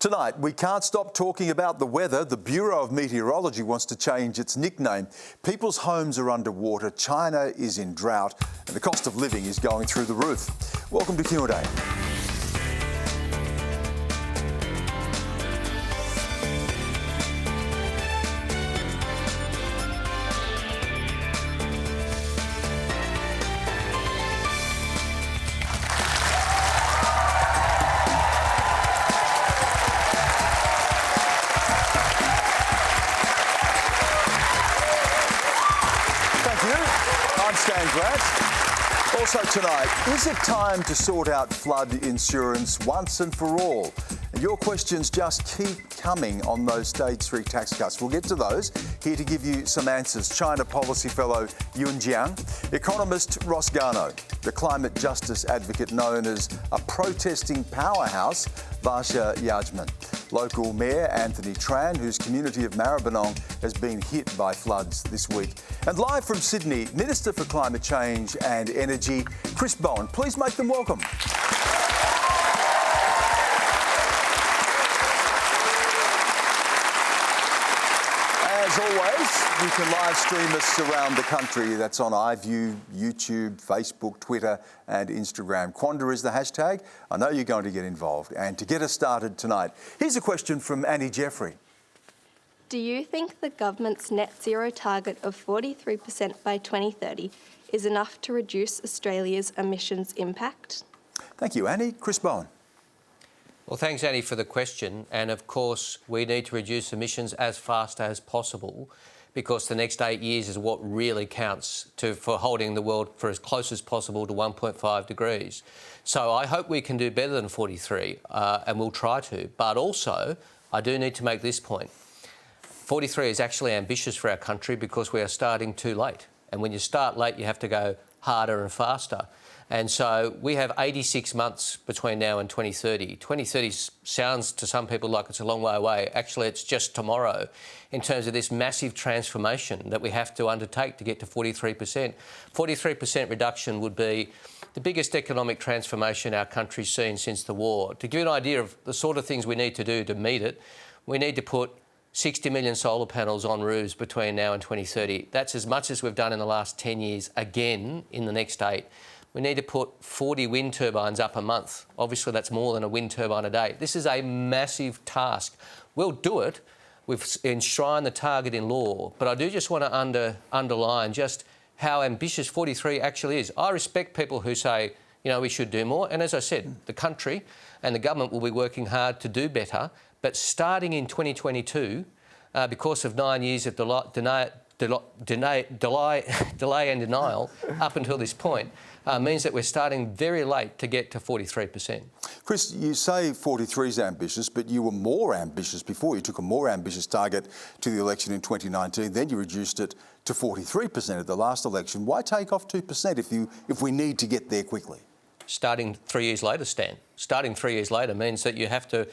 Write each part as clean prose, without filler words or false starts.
Tonight, we can't stop talking about the weather. The Bureau of Meteorology wants to change its nickname. People's homes are underwater, China is in drought, and the cost of living is going through the roof. Welcome to Q&A. Also tonight, is it time to sort out flood insurance once and for all? And your questions just keep coming on those Stage 3 tax cuts. We'll get to those. Here to give you some answers, China policy fellow Jiang, economist Garnaut, the climate justice advocate known as a protesting powerhouse, Varsha Yajman, local Mayor Anthony Tran, whose community of Maribyrnong has been hit by floods this week. And live from Sydney, Minister for Climate Change and Energy, Chris Bowen. Please make them welcome. As always, you can live stream us around the country. That's on iView, YouTube, Facebook, Twitter and Instagram. Quanda is the hashtag. I know you're going to get involved. And to get us started tonight, here's a question from Annie Jeffrey. Do you think the government's net zero target of 43% by 2030 is enough to reduce Australia's emissions impact? Thank you, Annie. Chris Bowen. Well, thanks, Annie, for the question. And of course, we need to reduce emissions as fast as possible because the next 8 years is what really counts for holding the world for as close as possible to 1.5 degrees. So I hope we can do better than 43, and we'll try to. But also, I do need to make this point. 43 is actually ambitious for our country because we are starting too late. And when you start late, you have to go harder and faster. And so we have 86 months between now and 2030. 2030 sounds to some people like it's a long way away. Actually, it's just tomorrow in terms of this massive transformation that we have to undertake to get to 43%. 43% reduction would be the biggest economic transformation our country's seen since the war. To give you an idea of the sort of things we need to do to meet it, we need to put 60 million solar panels on roofs between now and 2030. That's as much as we've done in the last 10 years, again, in the next 8. We need to put 40 wind turbines up a month. Obviously, that's more than a wind turbine a day. This is a massive task. We'll do it. We've enshrined the target in law. But I do just want to underline just how ambitious 43 actually is. I respect people who say, you know, we should do more. And as I said, the country and the government will be working hard to do better. But starting in 2022, because of 9 years of delay and denial up until this point, means that we're starting very late to get to 43%. Chris, you say 43 is ambitious, but you were more ambitious before. You took a more ambitious target to the election in 2019, then you reduced it to 43% at the last election. Why take off 2% if we need to get there quickly? Starting 3 years later, Stan. Starting 3 years later means that you have to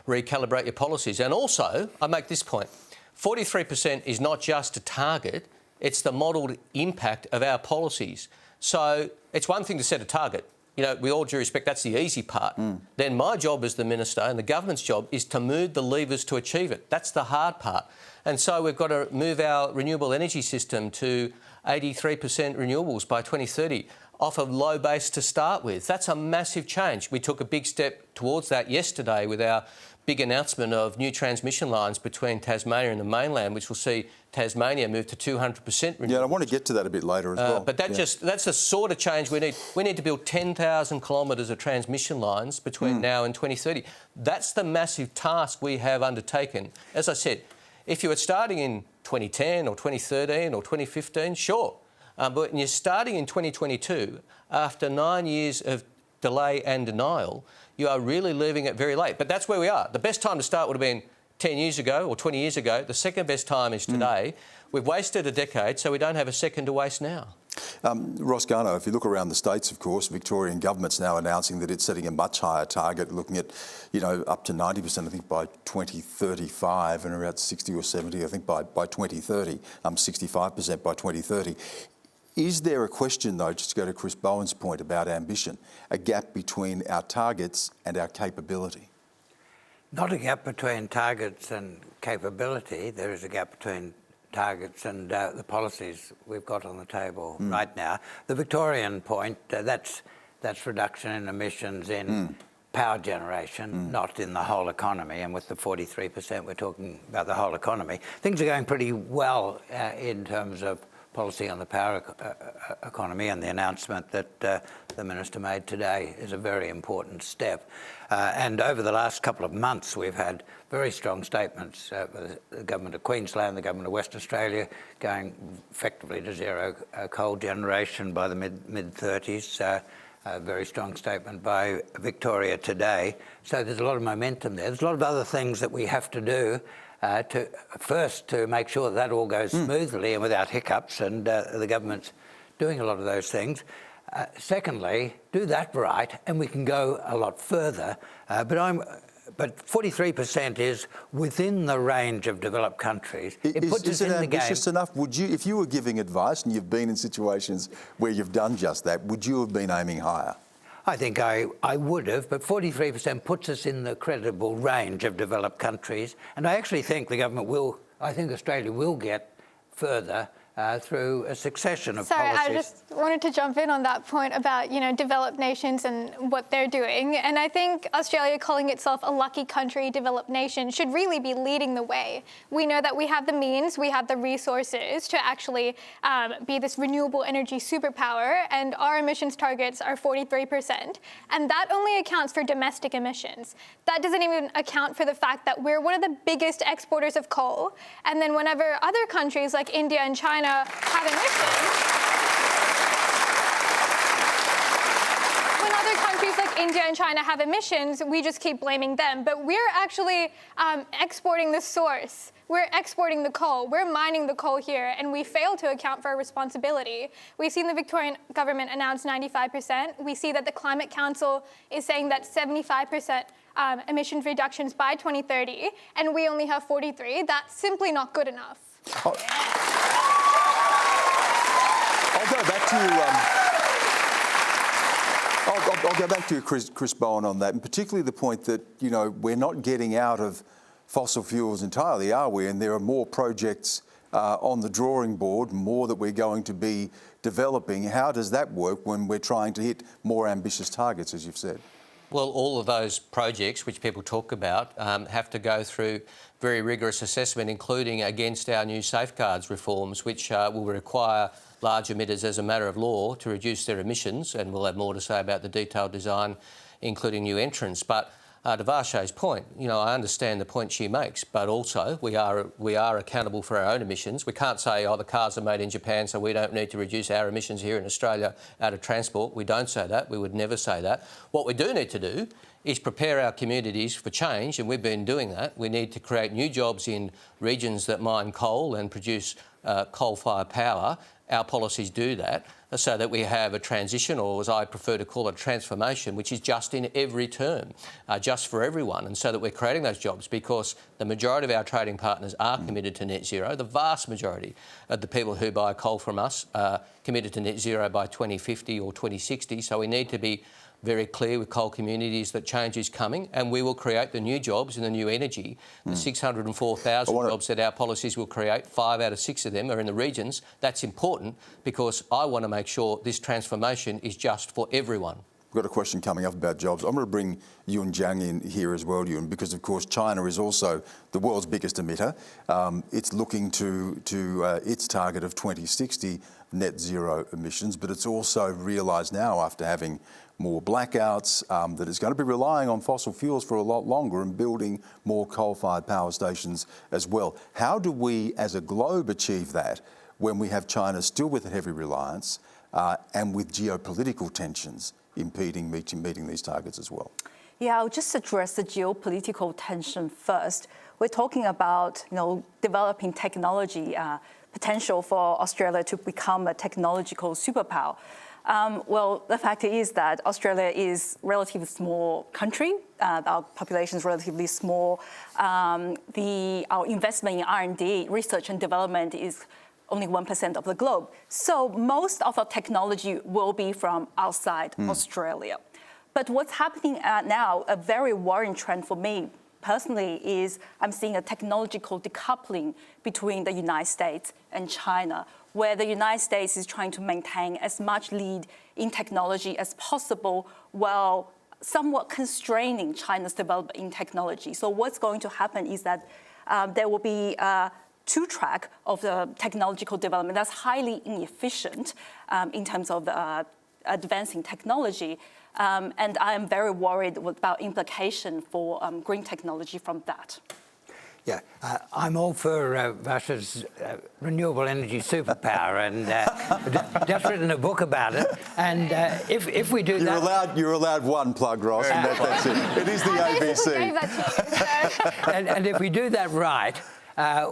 recalibrate your policies. And also, I make this point, 43% is not just a target, it's the modelled impact of our policies. So it's one thing to set a target. You know, with all due respect, that's the easy part. Then my job as the minister and the government's job is to move the levers to achieve it. That's the hard part. And so we've got to move our renewable energy system to 83% renewables by 2030. Off a low base to start with. That's a massive change. We took a big step towards that yesterday with our big announcement of new transmission lines between Tasmania and the mainland, which will see Tasmania move to 200% renewables. Yeah, I want to get to that a bit later as well. But that's the sort of change we need. We need to build 10,000 kilometres of transmission lines between now and 2030. That's the massive task we have undertaken. As I said, if you were starting in 2010 or 2013 or 2015, sure. But when you're starting in 2022, after 9 years of delay and denial, you are really leaving it very late. But that's where we are. The best time to start would have been 10 years ago or 20 years ago. The second best time is today. We've wasted a decade, so we don't have a second to waste now. Garnaut, if you look around the states, of course, Victorian government's now announcing that it's setting a much higher target, looking at, you know, up to 90%, I think, by 2035 and around 60 or 70, I think, by 2030, 65% by 2030. Is there a question, though, just to go to Chris Bowen's point about ambition, a gap between our targets and our capability? not a gap between targets and capability. There is a gap between targets and the policies we've got on the table right now. The Victorian point, that's reduction in emissions in power generation, not in the whole economy. And with the 43%, we're talking about the whole economy. Things are going pretty well in terms of policy on the power economy, and the announcement that the Minister made today is a very important step. And over the last couple of months, we've had very strong statements. The Government of Queensland, the Government of Western Australia going effectively to zero coal generation by the mid-30s. A very strong statement by Victoria today. So there's a lot of momentum there. There's a lot of other things that we have to do to make sure that all goes smoothly and without hiccups, and the government's doing a lot of those things. Secondly, do that right, and we can go a lot further. But 43% is within the range of developed countries. It puts us in the game. Ambitious enough? Would you, if you were giving advice, and you've been in situations where you've done just that, would you have been aiming higher? I think I would have, but 43% puts us in the credible range of developed countries. And I actually think the government will, I think Australia will get further through a succession of policies. I just wanted to jump in on that point about, developed nations and what they're doing. And I think Australia calling itself a lucky country, developed nation, should really be leading the way. We know that we have the means, we have the resources to actually be this renewable energy superpower, and our emissions targets are 43%. And that only accounts for domestic emissions. That doesn't even account for the fact that we're one of the biggest exporters of coal. And then whenever other countries like India and China have emissions, when other countries like India and China have emissions, we just keep blaming them. But we're actually exporting the source. We're exporting the coal. We're mining the coal here, and we fail to account for our responsibility. We've seen the Victorian government announce 95%. We see that the Climate Council is saying that 75% emissions reductions by 2030, and we only have 43. That's simply not good enough. I'll go back to you. I'll go back to you, Chris Bowen, on that, and particularly the point that we're not getting out of fossil fuels entirely, are we? And there are more projects on the drawing board, more that we're going to be developing. How does that work when we're trying to hit more ambitious targets, as you've said? Well, all of those projects which people talk about have to go through very rigorous assessment, including against our new safeguards reforms, which will require large emitters as a matter of law to reduce their emissions, and we'll have more to say about the detailed design, including new entrants. But to Varsha's point, I understand the point she makes, but also we are accountable for our own emissions. We can't say, the cars are made in Japan, so we don't need to reduce our emissions here in Australia out of transport. We don't say that. We would never say that. What we do need to do is prepare our communities for change, and we've been doing that. We need to create new jobs in regions that mine coal and produce coal-fired power. Our policies do that so that we have a transition, or as I prefer to call it, a transformation, which is just in every term, just for everyone, and so that we're creating those jobs, because the majority of our trading partners are committed to net zero. The vast majority of the people who buy coal from us are committed to net zero by 2050 or 2060, so we need to be very clear with coal communities that change is coming, and we will create the new jobs in the new energy. The 604,000 jobs that our policies will create, 5 out of 6 of them are in the regions. That's important because I want to make sure this transformation is just for everyone. We've got a question coming up about jobs. I'm going to bring you and Jiang in here as well, Ewan, because of course China is also the world's biggest emitter. It's looking to its target of 2060 net zero emissions, but it's also realised now, after having more blackouts, that it's going to be relying on fossil fuels for a lot longer and building more coal-fired power stations as well. How do we as a globe achieve that when we have China still with a heavy reliance and with geopolitical tensions impeding meeting these targets as well? Yeah, I'll just address the geopolitical tension first. We're talking about developing technology, potential for Australia to become a technological superpower. Well, the fact is that Australia is a relatively small country. Our population is relatively small. Our investment in R&D, research and development, is only 1% of the globe. So most of our technology will be from outside Australia. But what's happening now, a very worrying trend for me personally is I'm seeing a technological decoupling between the United States and China, where the United States is trying to maintain as much lead in technology as possible while somewhat constraining China's development in technology. So what's going to happen is that there will be two-track of the technological development that's highly inefficient in terms of advancing technology. And I am very worried about implication for green technology from that. Yeah, I'm all for Varsha's renewable energy superpower, and just written a book about it. And if we do you're allowed one plug, Ross, and that's it. It is the ABC. Gave that to you, so. and if we do that right,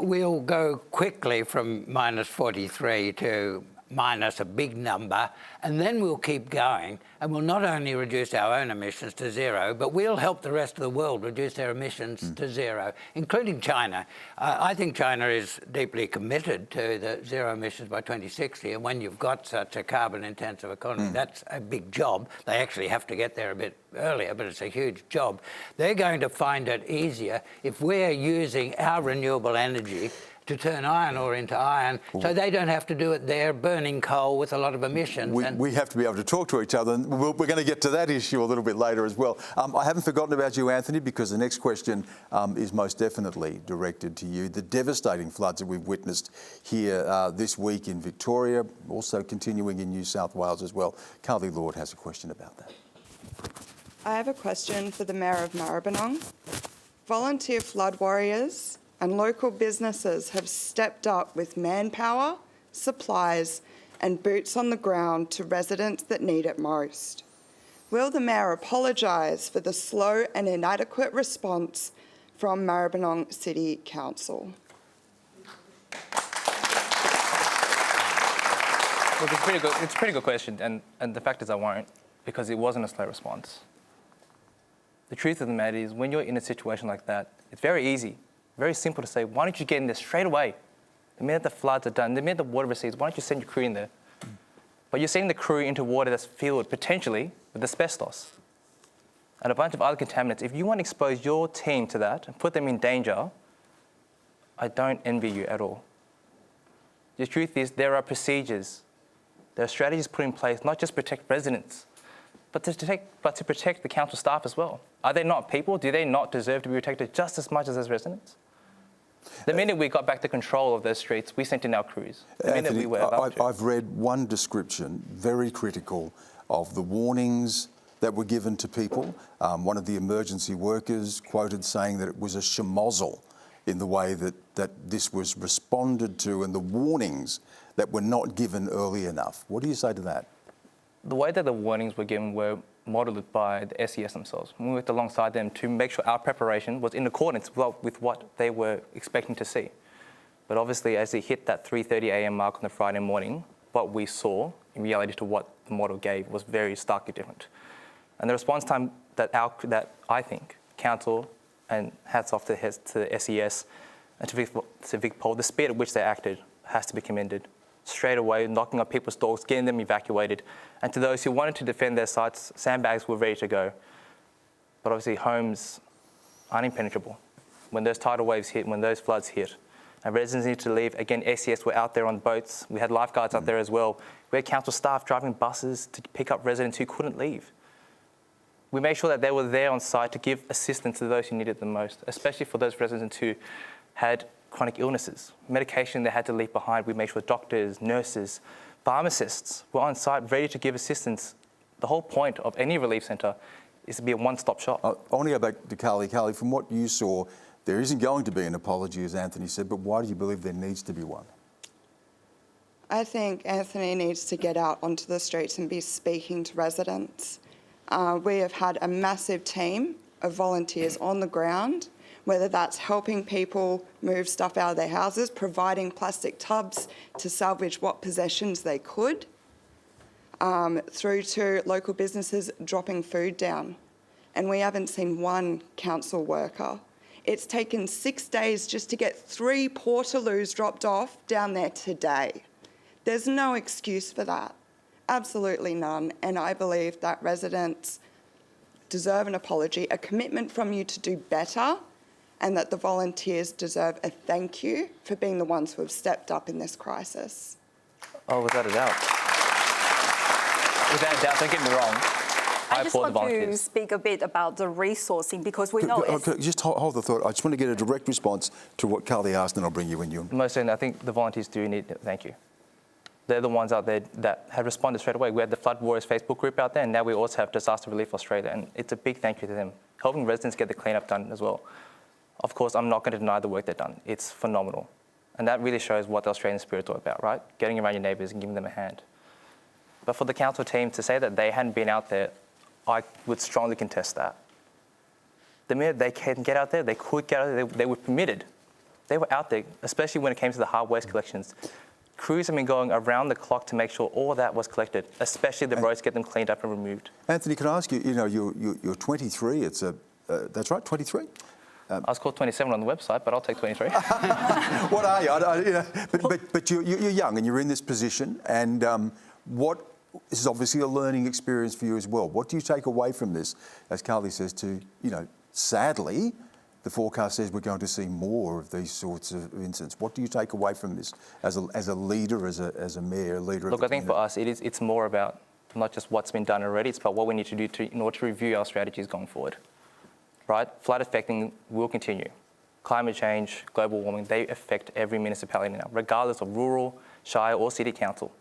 we'll go quickly from minus 43 to minus a big number, and then we'll keep going, and we'll not only reduce our own emissions to zero, but we'll help the rest of the world reduce their emissions to zero, including China. I think China is deeply committed to the zero emissions by 2060, and when you've got such a carbon-intensive economy, that's a big job. They actually have to get there a bit earlier, but it's a huge job. They're going to find it easier if we're using our renewable energy to turn iron ore into iron, so they don't have to do it there, burning coal with a lot of emissions. We have to be able to talk to each other, and we're going to get to that issue a little bit later as well. I haven't forgotten about you, Anthony, because the next question is most definitely directed to you. The devastating floods that we've witnessed here this week in Victoria, also continuing in New South Wales as well. Carly Lord has a question about that. I have a question for the Mayor of Maribyrnong. Volunteer flood warriors and local businesses have stepped up with manpower, supplies, and boots on the ground to residents that need it most. Will the Mayor apologise for the slow and inadequate response from Maribyrnong City Council? Look, it's a pretty good question, and the fact is I won't, because it wasn't a slow response. The truth of the matter is, when you're in a situation like that, it's very easy, very simple to say, why don't you get in there straight away? The minute the floods are done, the minute the water recedes, why don't you send your crew in there? But you're sending the crew into water that's filled, potentially, with asbestos and a bunch of other contaminants. If you want to expose your team to that and put them in danger, I don't envy you at all. The truth is, there are procedures, there are strategies put in place, not just to protect residents, but to protect the council staff as well. Are they not people? Do they not deserve to be protected just as much as those residents? The minute we got back the control of those streets, we sent in our crews. Anthony, I've read one description, very critical, of the warnings that were given to people. One of the emergency workers quoted saying that it was a schmozzle in the way that this was responded to and the warnings that were not given early enough. What do you say to that? The way that the warnings were given were modelled by the SES themselves. We worked alongside them to make sure our preparation was in accordance with what they were expecting to see. But obviously, as it hit that 3:30 a.m. mark on the Friday morning, what we saw in reality to what the model gave was very starkly different. And the response time that I think council, and hats off to the SES and to Vic Pol, the speed at which they acted has to be commended. Straight away, knocking on people's doors, getting them evacuated. And to those who wanted to defend their sites, sandbags were ready to go. But obviously, homes aren't impenetrable. When those tidal waves hit, when those floods hit, and residents needed to leave, again, SES were out there on boats. We had lifeguards out there as well. We had council staff driving buses to pick up residents who couldn't leave. We made sure that they were there on site to give assistance to those who needed it the most, especially for those residents who had chronic illnesses, medication they had to leave behind. We made sure doctors, nurses, pharmacists were on site ready to give assistance. The whole point of any relief centre is to be a one-stop shop. I want to go back to Carly. Carly, from what you saw, there isn't going to be an apology, as Anthony said, but why do you believe there needs to be one? I think Anthony needs to get out onto the streets and be speaking to residents. We have had a massive team of volunteers on the ground, whether that's helping people move stuff out of their houses, providing plastic tubs to salvage what possessions they could, through to local businesses dropping food down. And we haven't seen one council worker. It's taken 6 days just to get 3 portaloos dropped off down there today. There's no excuse for that. Absolutely none. And I believe that residents deserve an apology, a commitment from you to do better, and that the volunteers deserve a thank you for being the ones who have stepped up in this crisis. Oh, without a doubt. Without a doubt, don't get me wrong. I just want to speak a bit about the resourcing because we know just hold the thought. I just want to get a direct response to what Carly asked, and I'll bring you in. Most certainly, I think the volunteers do need thank you. They're the ones out there that have responded straight away. We had the Flood Warriors Facebook group out there, and now we also have Disaster Relief Australia, and it's a big thank you to them, helping residents get the cleanup done as well. Of course, I'm not going to deny the work they've done. It's phenomenal. And that really shows what the Australian spirit's all about, right? Getting around your neighbours and giving them a hand. But for the council team to say that they hadn't been out there, I would strongly contest that. The minute they can get out there, they could get out there, they were permitted. They were out there, especially when it came to the hard waste collections. Crews have been going around the clock to make sure all that was collected, especially the roads, get them cleaned up and removed. Anthony, can I ask you, you're 23, that's right, 23? I was called 27 on the website, but I'll take 23. What are you? But you're young and you're in this position, and this is obviously a learning experience for you as well. What do you take away from this? As Carly says, sadly, the forecast says we're going to see more of these sorts of incidents. What do you take away from this as a leader, as a mayor, leader of the community? Look, I think for us, it's more about not just what's been done already, it's about what we need to do in order to review our strategies going forward. Right? Flood affecting will continue. Climate change, global warming, they affect every municipality now, regardless of rural, shire or city council.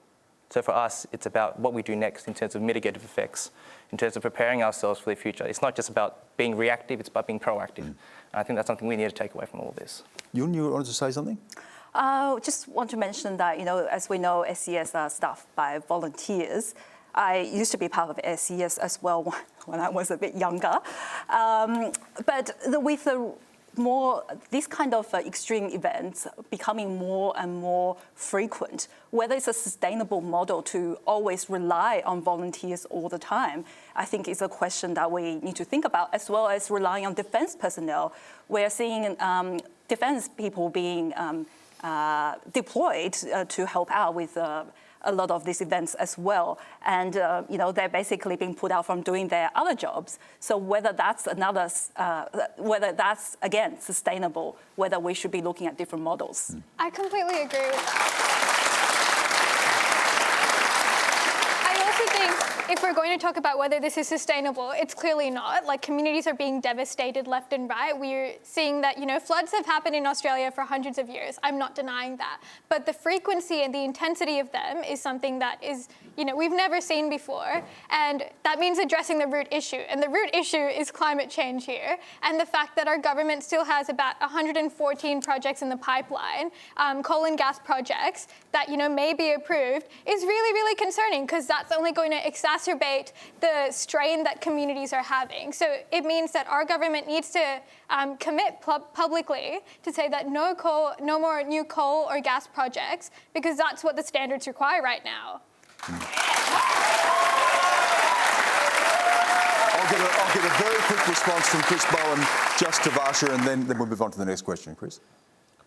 So for us, it's about what we do next in terms of mitigative effects, in terms of preparing ourselves for the future. It's not just about being reactive, it's about being proactive. And I think that's something we need to take away from all of this. You wanted to say something? Just want to mention that, as we know, SES are staffed by volunteers. I used to be part of SES as well when I was a bit younger. But with these kind of extreme events becoming more and more frequent, whether it's a sustainable model to always rely on volunteers all the time, I think is a question that we need to think about, as well as relying on defense personnel. We're seeing defense people being deployed to help out with a lot of these events as well. And, they're basically being put out from doing their other jobs. So whether that's again, sustainable, whether we should be looking at different models. I completely agree with that. I also think if we're going to talk about whether this is sustainable, it's clearly not. Like, communities are being devastated left and right. We're seeing that, floods have happened in Australia for hundreds of years. I'm not denying that. But the frequency and the intensity of them is something that is, we've never seen before. And that means addressing the root issue. And the root issue is climate change here. And the fact that our government still has about 114 projects in the pipeline, coal and gas projects that, may be approved, is really, really concerning, because that's only going to exacerbate the strain that communities are having. So it means that our government needs to commit publicly to say that no more new coal or gas projects, because that's what the standards require right now. I'll get a very quick response from Chris Bowen just to Varsha, and then we'll move on to the next question. Chris?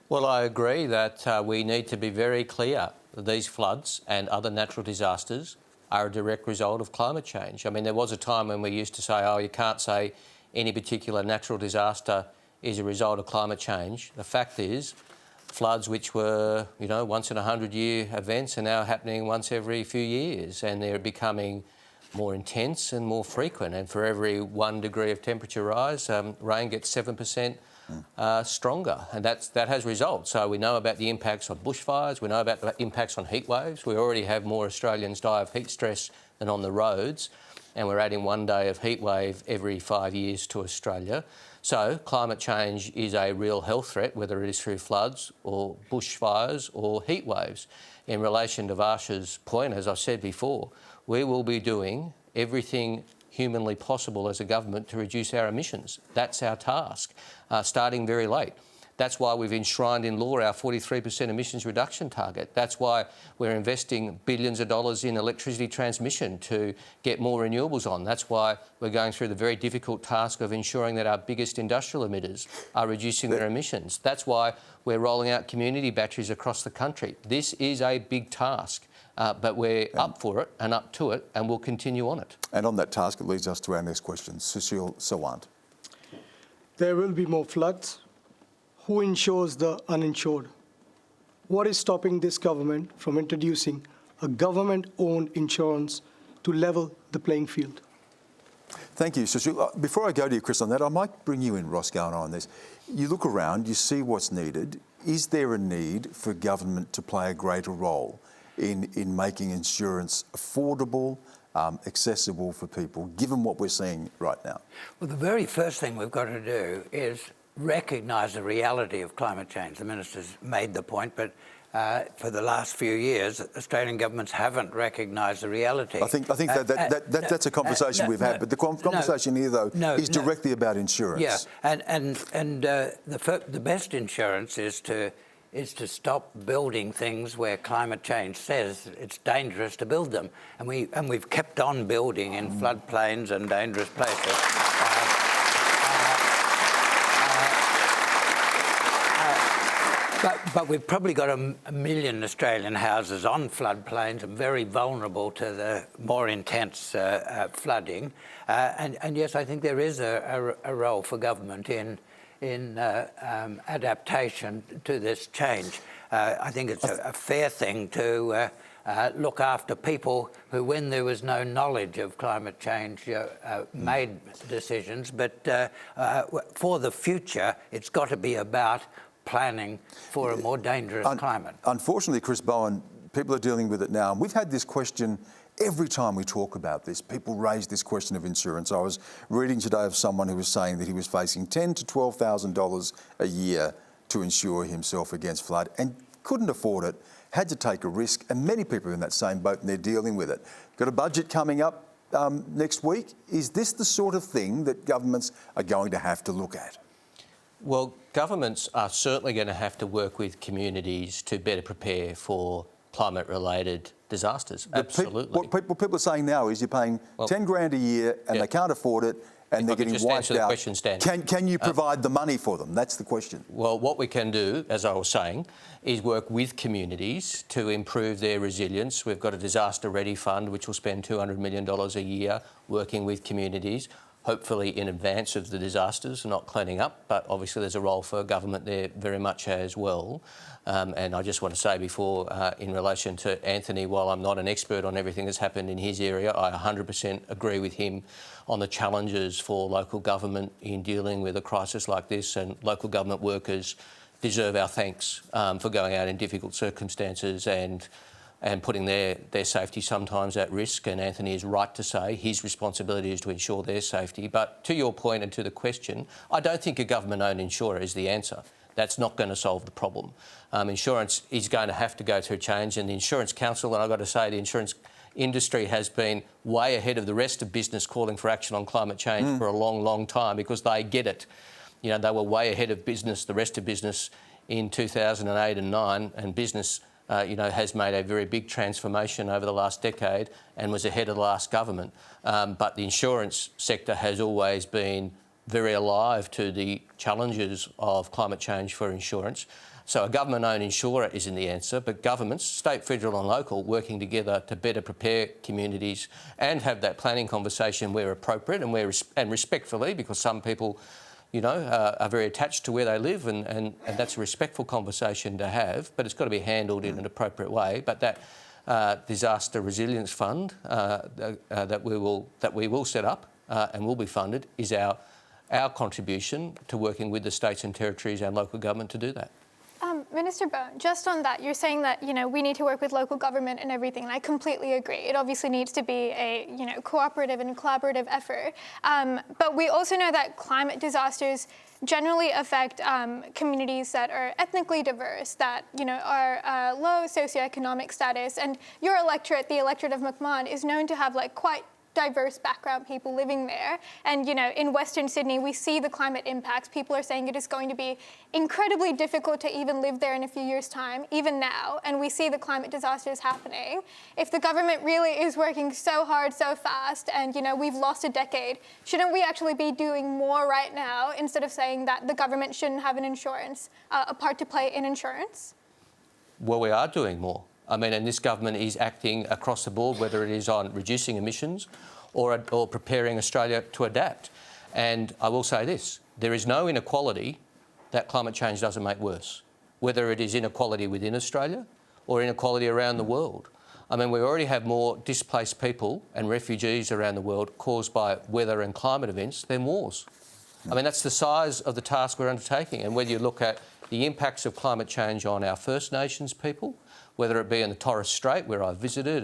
Well, I agree that we need to be very clear that these floods and other natural disasters are a direct result of climate change. I mean, there was a time when we used to say, you can't say any particular natural disaster is a result of climate change. The fact is, floods which were, once in 100-year events are now happening once every few years, and they're becoming more intense and more frequent. And for every 1 degree of temperature rise, rain gets 7% stronger, and that has results. So we know about the impacts on bushfires, we know about the impacts on heat waves. We already have more Australians die of heat stress than on the roads, and we're adding 1 day of heat wave every 5 years to Australia. So climate change is a real health threat, whether it is through floods or bushfires or heat waves. In relation to Varsha's point, as I've said before, we will be doing everything humanly possible as a government to reduce our emissions. That's our task, starting very late. That's why we've enshrined in law our 43% emissions reduction target. That's why we're investing billions of dollars in electricity transmission to get more renewables on. That's why we're going through the very difficult task of ensuring that our biggest industrial emitters are reducing their emissions. That's why we're rolling out community batteries across the country. This is a big task. But we're up for it and up to it, and we'll continue on it. And on that task, it leads us to our next question. Sushil Sawant. There will be more floods, who insures the uninsured? What is stopping this government from introducing a government-owned insurance to level the playing field? Thank you. So before I go to you, Chris, on that, I might bring you in, Ross Garnaut, on this. You look around, you see what's needed. Is there a need for government to play a greater role in making insurance affordable, accessible for people, given what we're seeing right now? Well, the very first thing we've got to do is recognise the reality of climate change. The Minister's made the point, but for the last few years, Australian governments haven't recognised the reality. I think that's a conversation we've had, but the conversation here, though, is directly about insurance. Yeah, and the best insurance is to stop building things where climate change says it's dangerous to build them, and we've kept on building in floodplains and dangerous places. But we've probably got a million Australian houses on floodplains and very vulnerable to the more intense flooding. And yes, I think there is a role for government in adaptation to this change. I think it's a fair thing to look after people who, when there was no knowledge of climate change, made decisions. But for the future, it's got to be about planning for a more dangerous climate. Unfortunately, Chris Bowen, people are dealing with it now. And we've had this question every time we talk about this. People raise this question of insurance. I was reading today of someone who was saying that he was facing $10,000 to $12,000 a year to insure himself against flood and couldn't afford it, had to take a risk, and many people are in that same boat and they're dealing with it. Got a budget coming up next week. Is this the sort of thing that governments are going to have to look at? Well, governments are certainly going to have to work with communities to better prepare for climate-related disasters. Absolutely. What people are saying now is you're paying 10 grand a year and they can't afford it and they're getting wiped out. Question, Stan. Can you provide the money for them? That's the question. Well, what we can do, as I was saying, is work with communities to improve their resilience. We've got a disaster ready fund which will spend $200 million a year working with communities, hopefully in advance of the disasters, not cleaning up, but obviously there's a role for government there very much as well. And I just want to say before, in relation to Anthony, while I'm not an expert on everything that's happened in his area, I 100% agree with him on the challenges for local government in dealing with a crisis like this, and local government workers deserve our thanks for going out in difficult circumstances and putting their safety sometimes at risk. And Anthony is right to say his responsibility is to ensure their safety. But to your point and to the question, I don't think a government-owned insurer is the answer. That's not going to solve the problem. Insurance is going to have to go through change, and the Insurance Council, and I've got to say the insurance industry has been way ahead of the rest of business calling for action on climate change for a long, long time, because they get it. You know, they were way ahead of business, the rest of business, in 2008 and 9, and business has made a very big transformation over the last decade and was ahead of the last government. But the insurance sector has always been very alive to the challenges of climate change for insurance. So a government-owned insurer isn't the answer, but governments, state, federal and local, working together to better prepare communities and have that planning conversation where appropriate and respectfully, because some people are very attached to where they live, and that's a respectful conversation to have, but it's got to be handled in an appropriate way. But that disaster resilience fund that we will set up and will be funded is our contribution to working with the states and territories and local government to do that. Minister Bowen, just on that, you're saying that we need to work with local government and everything, and I completely agree. It obviously needs to be a cooperative and collaborative effort. But we also know that climate disasters generally affect communities that are ethnically diverse, that are low socioeconomic status, and your electorate, the electorate of McMahon, is known to have quite diverse background people living there. And in Western Sydney, we see the climate impacts. People are saying it is going to be incredibly difficult to even live there in a few years' time, even now, and we see the climate disasters happening. If the government really is working so hard, so fast, and we've lost a decade, shouldn't we actually be doing more right now instead of saying that the government shouldn't have an insurance, a part to play in insurance? Well, we are doing more. I mean, and this government is acting across the board, whether it is on reducing emissions or preparing Australia to adapt. And I will say this, there is no inequality that climate change doesn't make worse, whether it is inequality within Australia or inequality around the world. I mean, we already have more displaced people and refugees around the world caused by weather and climate events than wars. I mean, that's the size of the task we're undertaking. And whether you look at the impacts of climate change on our First Nations people, whether it be in the Torres Strait, where I've visited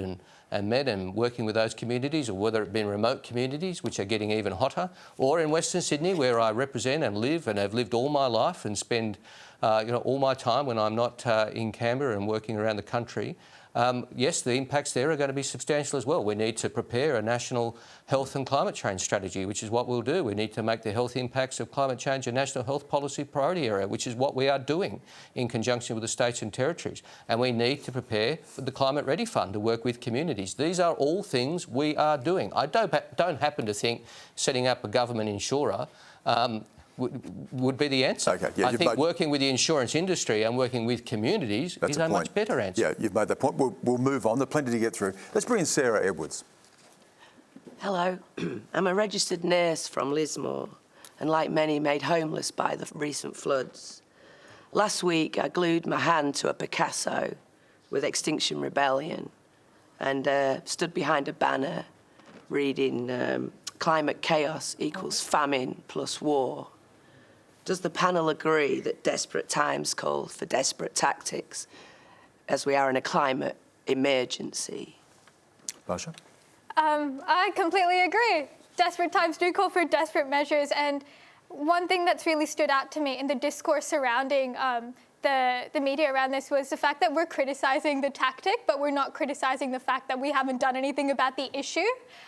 and met and working with those communities, or whether it be in remote communities, which are getting even hotter, or in Western Sydney, where I represent and live and have lived all my life and spend all my time when I'm not in Canberra and working around the country. Yes, the impacts there are going to be substantial as well. We need to prepare a national health and climate change strategy, which is what we'll do. We need to make the health impacts of climate change a national health policy priority area, which is what we are doing in conjunction with the states and territories. And we need to prepare for the Climate Ready Fund to work with communities. These are all things we are doing. I don't happen to think setting up a government insurer would be the answer. Okay, yeah, I think working with the insurance industry and working with communities is a much better answer. Yeah, you've made that point. We'll move on. There's plenty to get through. Let's bring in Sarah Edwards. Hello. I'm a registered nurse from Lismore and, like many, made homeless by the recent floods. Last week, I glued my hand to a Picasso with Extinction Rebellion and stood behind a banner reading climate chaos equals famine plus war. Does the panel agree that desperate times call for desperate tactics as we are in a climate emergency? Varsha? I completely agree. Desperate times do call for desperate measures, and one thing that's really stood out to me in the discourse surrounding the media around this was the fact that we're criticising the tactic, but we're not criticising the fact that we haven't done anything about the issue.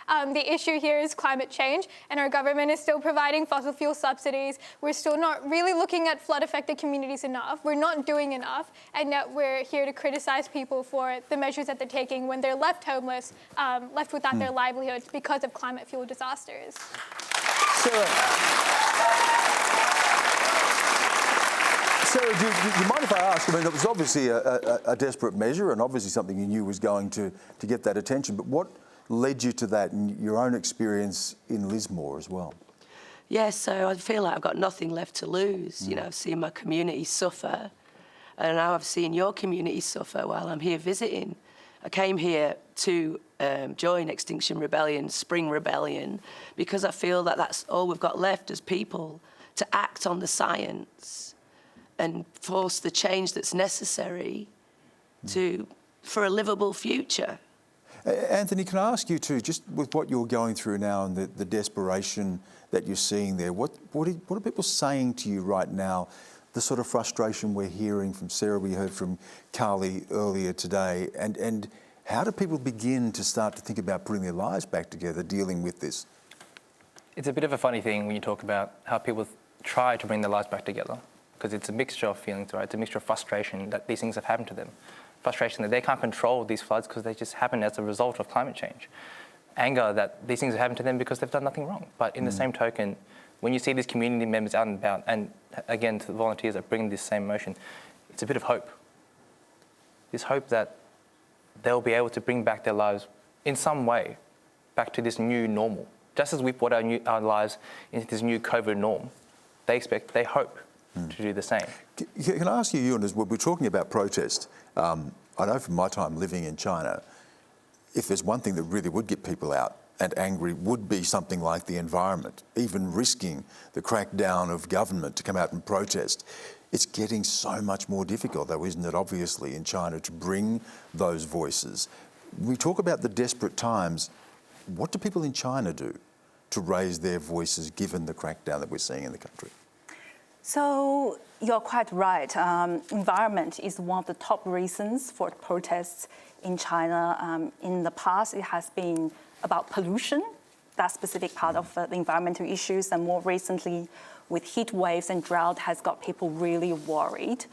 The issue here is climate change, and our government is still providing fossil fuel subsidies. We're still not really looking at flood-affected communities enough. We're not doing enough, and yet we're here to criticise people for the measures that they're taking when they're left homeless, left without their livelihoods because of climate fuel disasters. Sarah, do you mind if I ask? I mean, it was obviously a desperate measure and obviously something you knew was going to get that attention, but what led you to that and your own experience in Lismore as well? Yes, so I feel like I've got nothing left to lose. You know, I've seen my community suffer, and now I've seen your community suffer while I'm here visiting. I came here to join Extinction Rebellion, Spring Rebellion, because I feel that that's all we've got left as people, to act on the science and force the change that's necessary for a livable future. Anthony, can I ask you too, just with what you're going through now and the desperation that you're seeing there, what are people saying to you right now? The sort of frustration we're hearing from Sarah, we heard from Carly earlier today, and how do people begin to start to think about putting their lives back together, dealing with this? It's a bit of a funny thing when you talk about how people try to bring their lives back together, because it's a mixture of feelings, right? It's a mixture of frustration that these things have happened to them. Frustration that they can't control these floods because they just happen as a result of climate change. Anger that these things have happened to them because they've done nothing wrong. But in the same token, when you see these community members out and about, and again, to the volunteers that bring this same emotion, it's a bit of hope. This hope that they'll be able to bring back their lives in some way back to this new normal. Just as we put our lives into this new COVID norm, they hope to do the same. Can I ask you, Ewan, as we're talking about protest, I know from my time living in China, if there's one thing that really would get people out and angry would be something like the environment, even risking the crackdown of government to come out and protest. It's getting so much more difficult, though, isn't it, obviously, in China to bring those voices. We talk about the desperate times. What do people in China do to raise their voices given the crackdown that we're seeing in the country? So you're quite right. Environment is one of the top reasons for protests in China. In the past, it has been about pollution, that specific part of the environmental issues, and more recently with heat waves and drought has got people really worried.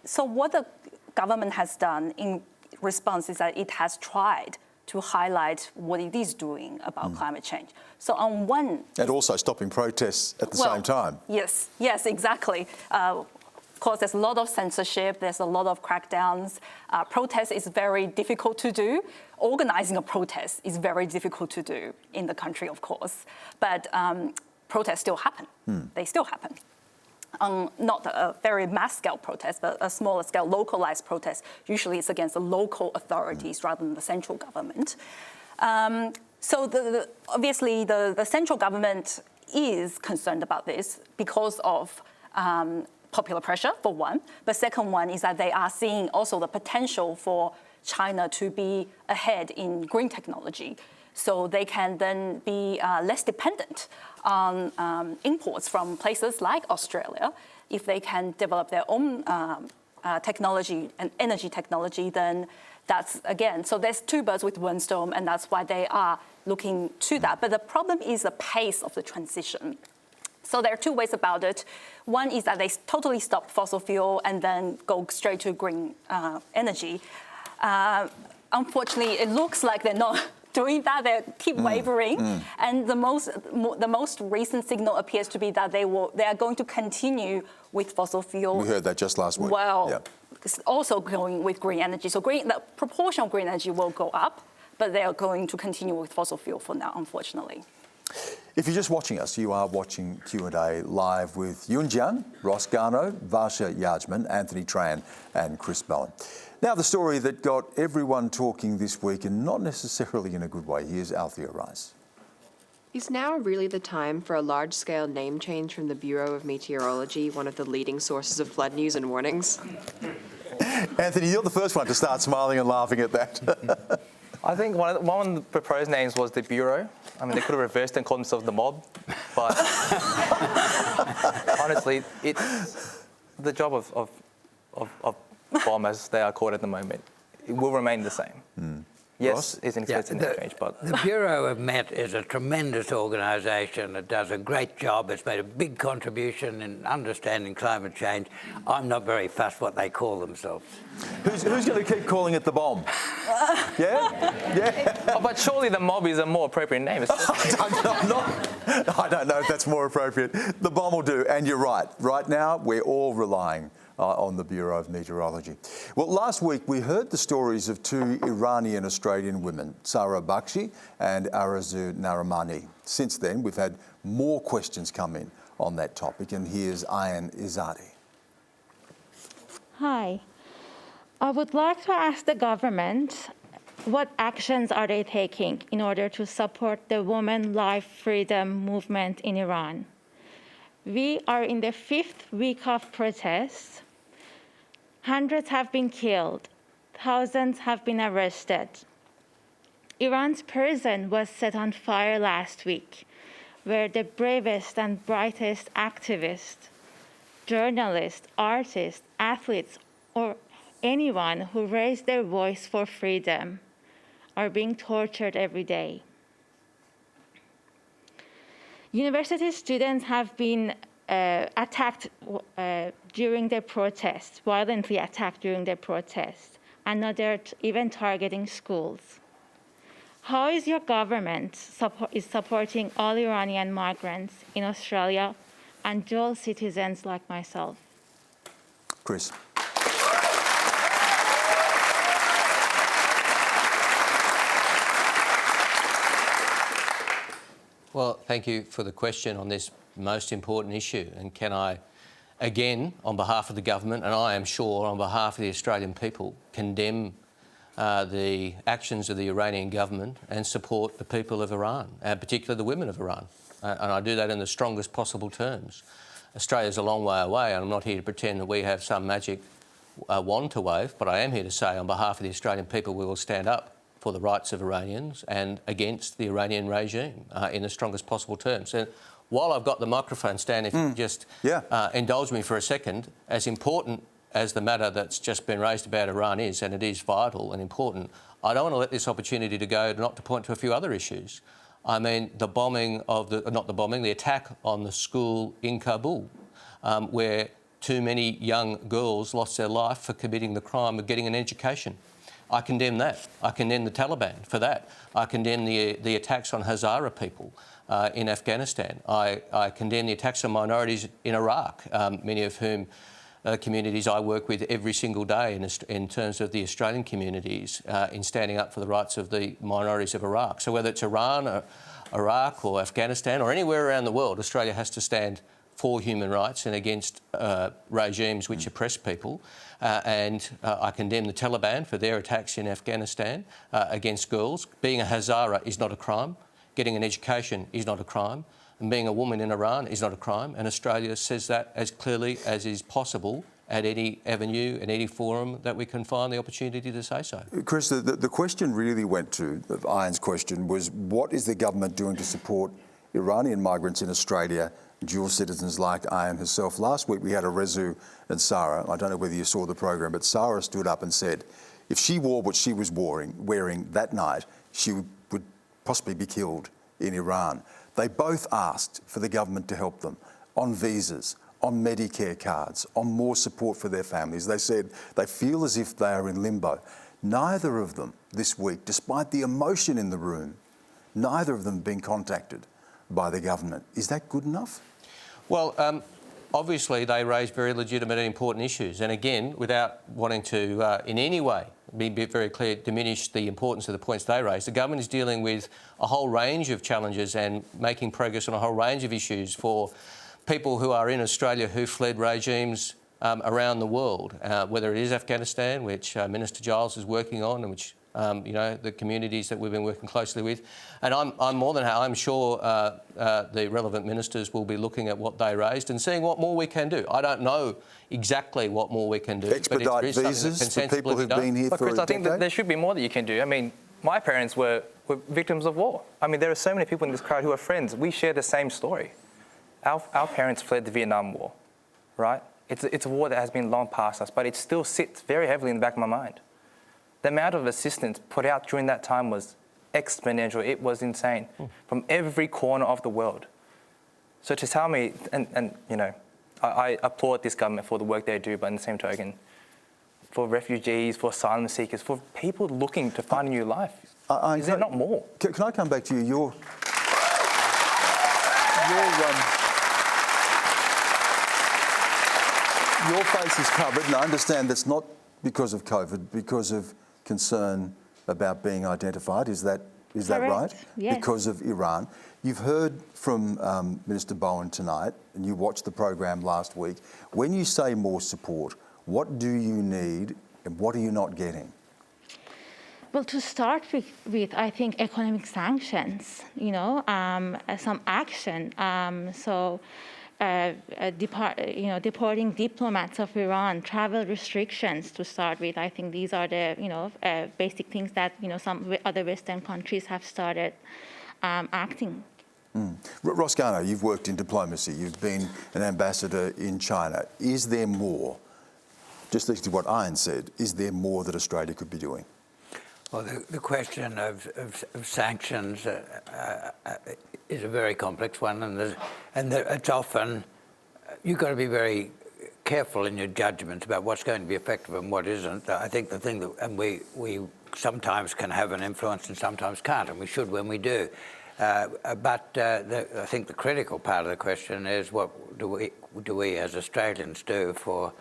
So what the government has done in response is that it has tried to highlight what it is doing about climate change. So on one... And also stopping protests at the same time. Yes, exactly. Of course, there's a lot of censorship, there's a lot of crackdowns. Protest is very difficult to do. Organising a protest is very difficult to do in the country, of course. But protests still happen. They still happen. not a very mass scale protest, but a smaller scale localized protest. Usually it's against the local authorities rather than the central government. So obviously the central government is concerned about this because of popular pressure, for one. But second one is that they are seeing also the potential for China to be ahead in green technology. So they can then be less dependent on imports from places like Australia. If they can develop their own technology and energy technology, then that's, again, so there's two birds with one stone, and that's why they are looking to that. But the problem is the pace of the transition. So there are two ways about it. One is that they totally stop fossil fuel and then go straight to green energy. Unfortunately, it looks like they're not doing that. They keep wavering. And the most recent signal appears to be that they are going to continue with fossil fuel. We heard that just last week. Well, it's also going with green energy. So the proportion of green energy will go up, but they are going to continue with fossil fuel for now, unfortunately. If you're just watching us, you are watching Q&A live with Jiang, Ross Garnaut, Varsha Yajman, Anthony Tran and Chris Bowen. Now the story that got everyone talking this week, and not necessarily in a good way. Here's Althea Rice. Is now really the time for a large-scale name change from the Bureau of Meteorology, one of the leading sources of flood news and warnings? Anthony, you're the first one to start smiling and laughing at that. I think one of the proposed names was the Bureau. I mean, they could have reversed and called themselves the Mob, but honestly, it's the job of bombers, they are called at the moment. It will remain the same. Yes, Ross? It's an expected name change, but... The Bureau of Met is a tremendous organisation. It does a great job. It's made a big contribution in understanding climate change. I'm not very fussed what they call themselves. Who's going to keep calling it the bomb? Yeah? Oh, but surely the Mob is a more appropriate name. I don't know if that's more appropriate. The bomb will do, and you're right. Right now, we're all relying on the Bureau of Meteorology. Well, last week we heard the stories of two Iranian Australian women, Sarah Bakshi and Arazu Narimani. Since then, we've had more questions come in on that topic, and here's Ayan Izzadi. Hi. I would like to ask the government, what actions are they taking in order to support the women life freedom movement in Iran? We are in the 5th week of protests. Hundreds have been killed. Thousands have been arrested. Iran's prison was set on fire last week, where the bravest and brightest activists, journalists, artists, athletes, or anyone who raised their voice for freedom are being tortured every day. University students have been attacked during the protests, violently attacked during the protests, and now they're even targeting schools. How is your government supporting all Iranian migrants in Australia and dual citizens like myself? Chris. Well, thank you for the question on this most important issue. And can I, again, on behalf of the government, and I am sure on behalf of the Australian people, condemn the actions of the Iranian government and support the people of Iran, and particularly the women of Iran. And I do that in the strongest possible terms. Australia's a long way away, and I'm not here to pretend that we have some magic wand to wave, but I am here to say on behalf of the Australian people we will stand up for the rights of Iranians and against the Iranian regime in the strongest possible terms. And while I've got the microphone, Stan, if you just indulge me for a second, as important as the matter that's just been raised about Iran is, and it is vital and important, I don't want to let this opportunity to go not to point to a few other issues. I mean, the bombing of the attack on the school in Kabul, where too many young girls lost their life for committing the crime of getting an education. I condemn that. I condemn the Taliban for that. I condemn the attacks on Hazara people in Afghanistan. I condemn the attacks on minorities in Iraq, many of whom communities I work with every single day in terms of the Australian communities in standing up for the rights of the minorities of Iraq. So whether it's Iran or Iraq or Afghanistan or anywhere around the world, Australia has to stand for human rights and against regimes which oppress people. I condemn the Taliban for their attacks in Afghanistan against girls. Being a Hazara is not a crime. Getting an education is not a crime. And being a woman in Iran is not a crime. And Australia says that as clearly as is possible at any avenue, at any forum that we can find the opportunity to say so. Chris, the question really went to, Ian's question was, what is the government doing to support Iranian migrants in Australia, dual citizens like Ian herself? Last week we had a Rezu and Sarah. I don't know whether you saw the program, but Sarah stood up and said if she wore what she was wearing that night, she would possibly be killed in Iran. They both asked for the government to help them on visas, on Medicare cards, on more support for their families. They said they feel as if they are in limbo. Neither of them this week, despite the emotion in the room, neither of them been contacted by the government. Is that good enough? Well, obviously they raise very legitimate and important issues. And again, without wanting to in any way, be very clear, diminish the importance of the points they raise, the government is dealing with a whole range of challenges and making progress on a whole range of issues for people who are in Australia who fled regimes around the world, whether it is Afghanistan, which Minister Giles is working on, and which the communities that we've been working closely with. And I'm sure the relevant ministers will be looking at what they raised and seeing what more we can do. I don't know exactly what more we can do. Expedite visas for people who've been here for a decade? I think that there should be more that you can do. I mean, my parents were victims of war. I mean, there are so many people in this crowd who are friends. We share the same story. Our parents fled the Vietnam War, right? It's a war that has been long past us, but it still sits very heavily in the back of my mind. The amount of assistance put out during that time was exponential. It was insane from every corner of the world. So to tell me, I applaud this government for the work they do, but in the same token, for refugees, for asylum seekers, for people looking to find a new life, is there not more? Can I come back to you? Your face is covered, and I understand that's not because of COVID, because of concern about being identified. Is that right? Yes. Because of Iran. You've heard from Minister Bowen tonight, and you watched the program last week. When you say more support, what do you need and what are you not getting? Well, to start with I think economic sanctions, some action. Deporting diplomats of Iran, travel restrictions to start with. I think these are the basic things that some other Western countries have started acting. Ross Garnaut, you've worked in diplomacy. You've been an ambassador in China. Is there more? Just listening to what Ian said, is there more that Australia could be doing? Well, the question of sanctions is a very complex one, and it's often you've got to be very careful in your judgments about what's going to be effective and what isn't. I think the thing that we sometimes can have an influence and sometimes can't, and we should when we do. But I think the critical part of the question is what do we as Australians do for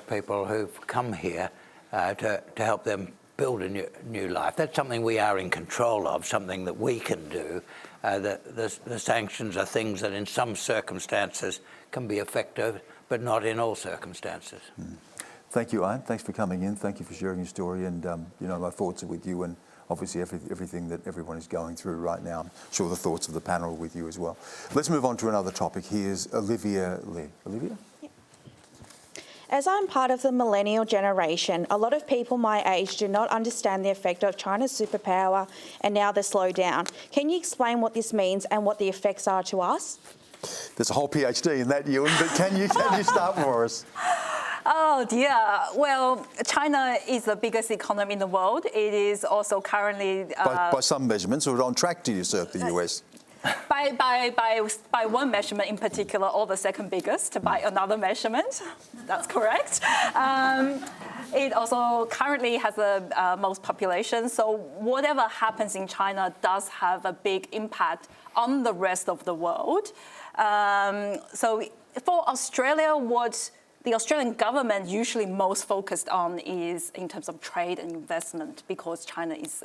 people who've come here to help them build a new life. That's something we are in control of, something that we can do. The sanctions are things that in some circumstances can be effective, but not in all circumstances. Thank you, Ian. Thanks for coming in. Thank you for sharing your story. And, my thoughts are with you and obviously everything that everyone is going through right now. I'm sure the thoughts of the panel are with you as well. Let's move on to another topic. Here's Olivia Lee. Olivia? As I'm part of the millennial generation, a lot of people my age do not understand the effect of China's superpower and now the slowdown. Can you explain what this means and what the effects are to us? There's a whole PhD in that, Ewan, but can you start for us? Oh dear. Well, China is the biggest economy in the world. It is also currently by some measurements, we're on track to usurp the US. By one measurement in particular, or the second biggest by another measurement. That's correct. It also currently has the most population. So whatever happens in China does have a big impact on the rest of the world. So for Australia, what the Australian government usually most focused on is in terms of trade and investment, because China is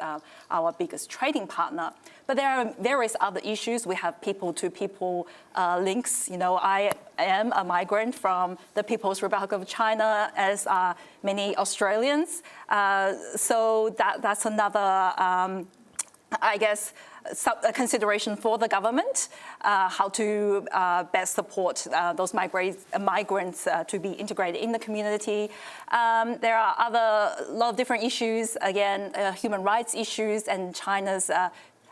our biggest trading partner. But there are various other issues. We have people-to-people links. You know, I am a migrant from the People's Republic of China, as are many Australians. So that's another, I guess, a consideration for the government, how to best support those migrants to be integrated in the community. There are a lot of different issues, again, human rights issues and China's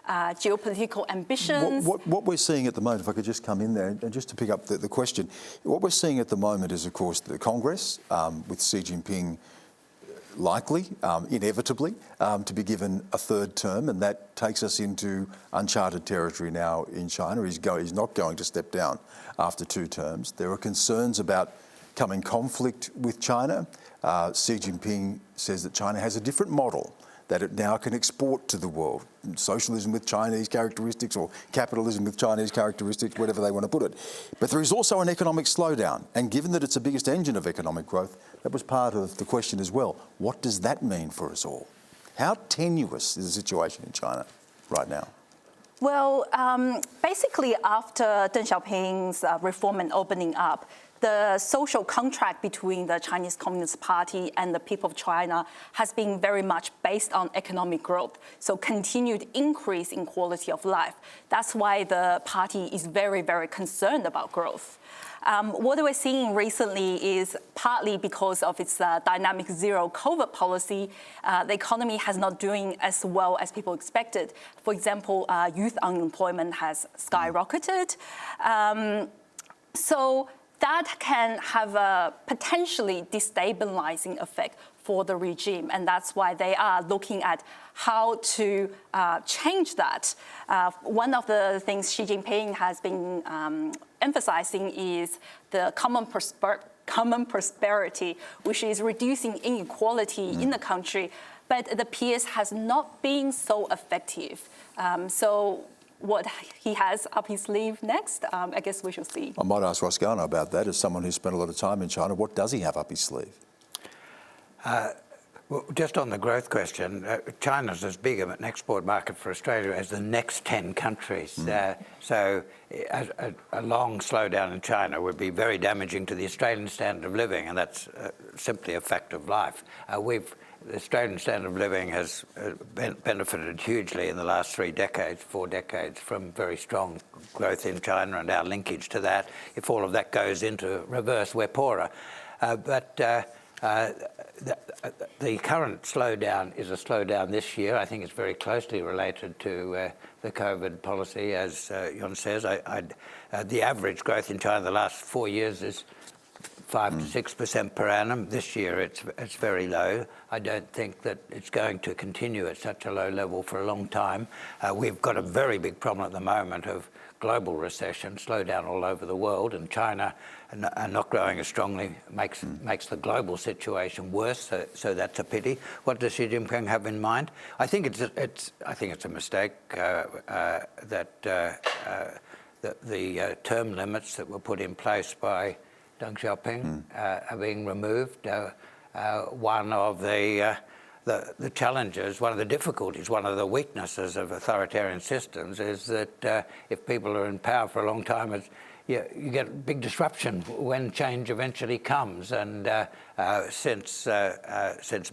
geopolitical ambitions. What we're seeing at the moment, if I could just come in there, and just to pick up the question, what we're seeing at the moment is, of course, the Congress with Xi Jinping likely, inevitably, to be given a third term, and that takes us into uncharted territory now in China. He's not going to step down after 2 terms. There are concerns about coming conflict with China. Xi Jinping says that China has a different model that it now can export to the world. Socialism with Chinese characteristics, or capitalism with Chinese characteristics, whatever they want to put it. But there is also an economic slowdown, and given that it's the biggest engine of economic growth, that was part of the question as well. What does that mean for us all? How tenuous is the situation in China right now? Well, basically after Deng Xiaoping's reform and opening up, the social contract between the Chinese Communist Party and the people of China has been very much based on economic growth, so continued increase in quality of life. That's why the party is very, very concerned about growth. What we're seeing recently is partly because of its dynamic zero COVID policy, the economy has not doing as well as people expected. For example, youth unemployment has skyrocketed. So that can have a potentially destabilizing effect for the regime, and that's why they are looking at how to change that. One of the things Xi Jinping has been emphasizing is the common prosperity, which is reducing inequality in the country, but the PS has not been so effective. So what he has up his sleeve next, I guess we shall see. I might ask Ross Garnaut about that. As someone who's spent a lot of time in China, what does he have up his sleeve? Well, just on the growth question, China's as big an export market for Australia as the next 10 countries. So a long slowdown in China would be very damaging to the Australian standard of living, and that's simply a fact of life. The Australian standard of living has benefited hugely in the last 4 decades, from very strong growth in China and our linkage to that. If all of that goes into reverse, we're poorer. But the current slowdown is a slowdown this year. I think it's very closely related to the COVID policy, as Jon says. The average growth in China the last 4 years is 5 to 6% per annum. This year it's very low. I don't think that it's going to continue at such a low level for a long time. We've got a very big problem at the moment of global recession, slowdown all over the world, and China not growing as strongly makes the global situation worse. So that's a pity. What does Xi Jinping have in mind? I think it's a mistake that the term limits that were put in place by Deng Xiaoping are being removed. One of the challenges, one of the difficulties, one of the weaknesses of authoritarian systems is that if people are in power for a long time, you get big disruption when change eventually comes. And since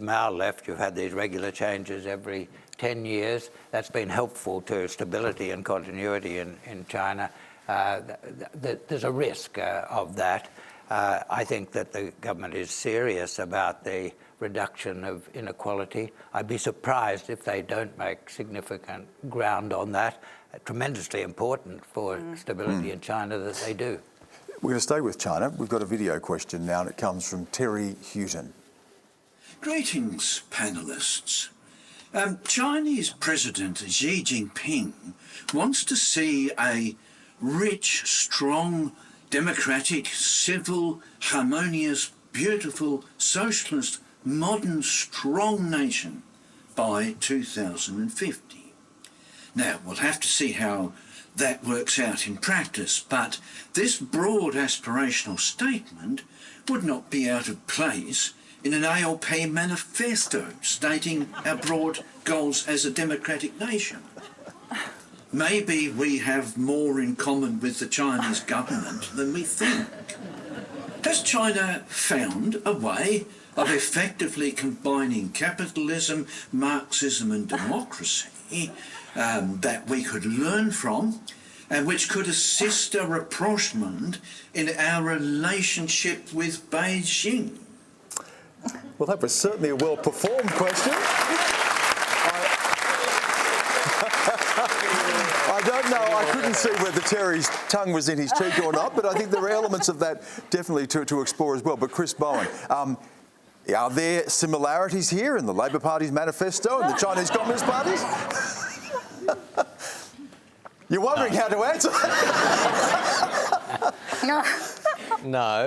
Mao left, you've had these regular changes every 10 years. That's been helpful to stability and continuity in China. There's a risk of that. I think that the government is serious about the reduction of inequality. I'd be surprised if they don't make significant ground on that. Tremendously important for stability in China that they do. We're going to stay with China. We've got a video question now, and it comes from Terry Houghton. Greetings, panellists. Chinese President Xi Jinping wants to see a rich, strong, democratic, civil, harmonious, beautiful, socialist, modern, strong nation by 2050. Now, we'll have to see how that works out in practice, but this broad aspirational statement would not be out of place in an ALP manifesto stating our broad goals as a democratic nation. Maybe we have more in common with the Chinese government than we think. Has China found a way of effectively combining capitalism, Marxism and democracy that we could learn from and which could assist a rapprochement in our relationship with Beijing? Well, that was certainly a well-performed question. I don't know, I couldn't see whether Terry's tongue was in his cheek or not, but I think there are elements of that definitely to explore as well. But Chris Bowen, are there similarities here in the Labor Party's manifesto and the Chinese Communist Party's? You're wondering how to answer that? No.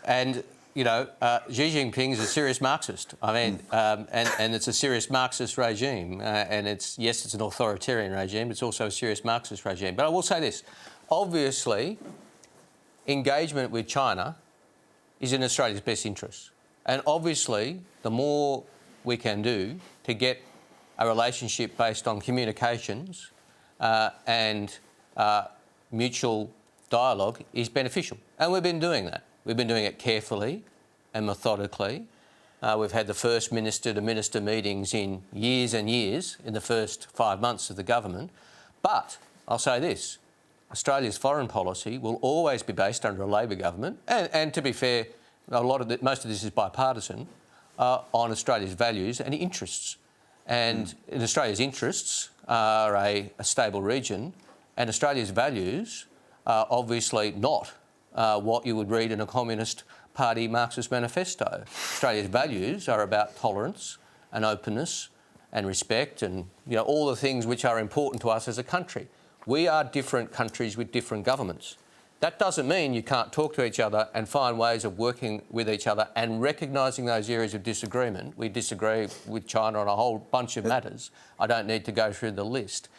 And, you know, Xi Jinping is a serious Marxist. I mean, and it's a serious Marxist regime. And it's an authoritarian regime, but it's also a serious Marxist regime. But I will say this. Obviously, engagement with China is in Australia's best interest. And obviously, the more we can do to get a relationship based on communications and mutual dialogue is beneficial. And we've been doing that. We've been doing it carefully and methodically. We've had the first minister-to-minister meetings in years and years in the first 5 months of the government. But I'll say this, Australia's foreign policy will always be based under a Labor government, and to be fair, most of this is bipartisan, on Australia's values and interests. And in Australia's interests are a stable region, and Australia's values are obviously not what you would read in a Communist Party Marxist manifesto. Australia's values are about tolerance and openness and respect and, you know, all the things which are important to us as a country. We are different countries with different governments. That doesn't mean you can't talk to each other and find ways of working with each other and recognising those areas of disagreement. We disagree with China on a whole bunch of matters. I don't need to go through the list.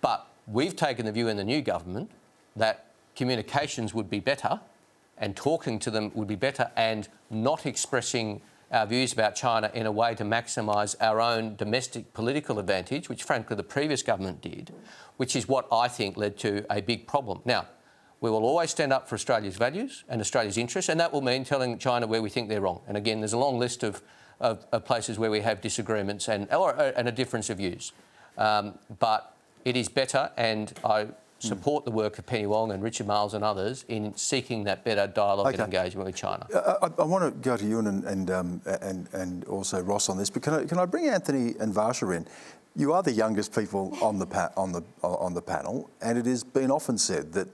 But we've taken the view in the new government that communications would be better and talking to them would be better and not expressing our views about China in a way to maximise our own domestic political advantage, which frankly the previous government did, which is what I think led to a big problem. Now, we will always stand up for Australia's values and Australia's interests, and that will mean telling China where we think they're wrong. And again, there's a long list of places where we have disagreements and a difference of views. But it is better, and I support the work of Penny Wong and Richard Marles and others in seeking that better dialogue and engagement with China. I want to go to you and also Ross on this, but can I bring Anthony and Varsha in? You are the youngest people on the panel, and it has been often said that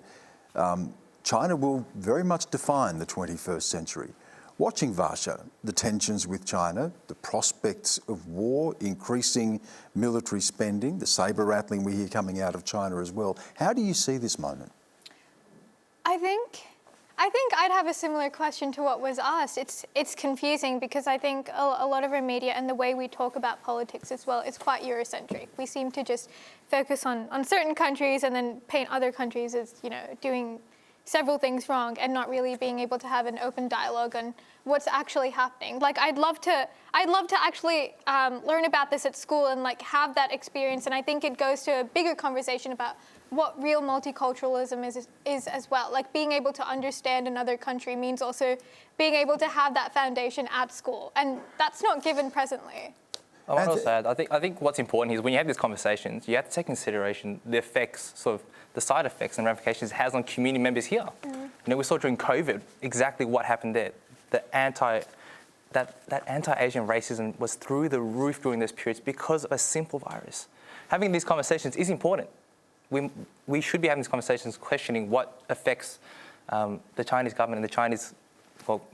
China will very much define the 21st century. Watching Varsha, the tensions with China, the prospects of war, increasing military spending, the sabre rattling we hear coming out of China as well. How do you see this moment? I think I'd have a similar question to what was asked. It's confusing because I think a lot of our media and the way we talk about politics as well is quite Eurocentric. We seem to just focus on certain countries and then paint other countries as, you know, doing several things wrong and not really being able to have an open dialogue on what's actually happening. Like, I'd love to actually learn about this at school and like have that experience. And I think it goes to a bigger conversation about what real multiculturalism is as well. Like, being able to understand another country means also being able to have that foundation at school, and that's not given presently. I want to add, I think what's important is when you have these conversations, you have to take consideration the effects, sort of the side effects and ramifications it has on community members here. You know, we saw during COVID exactly what happened there. That anti-Asian racism was through the roof during those periods because of a simple virus. Having these conversations is important. We should be having these conversations questioning what effects the Chinese government and the Chinese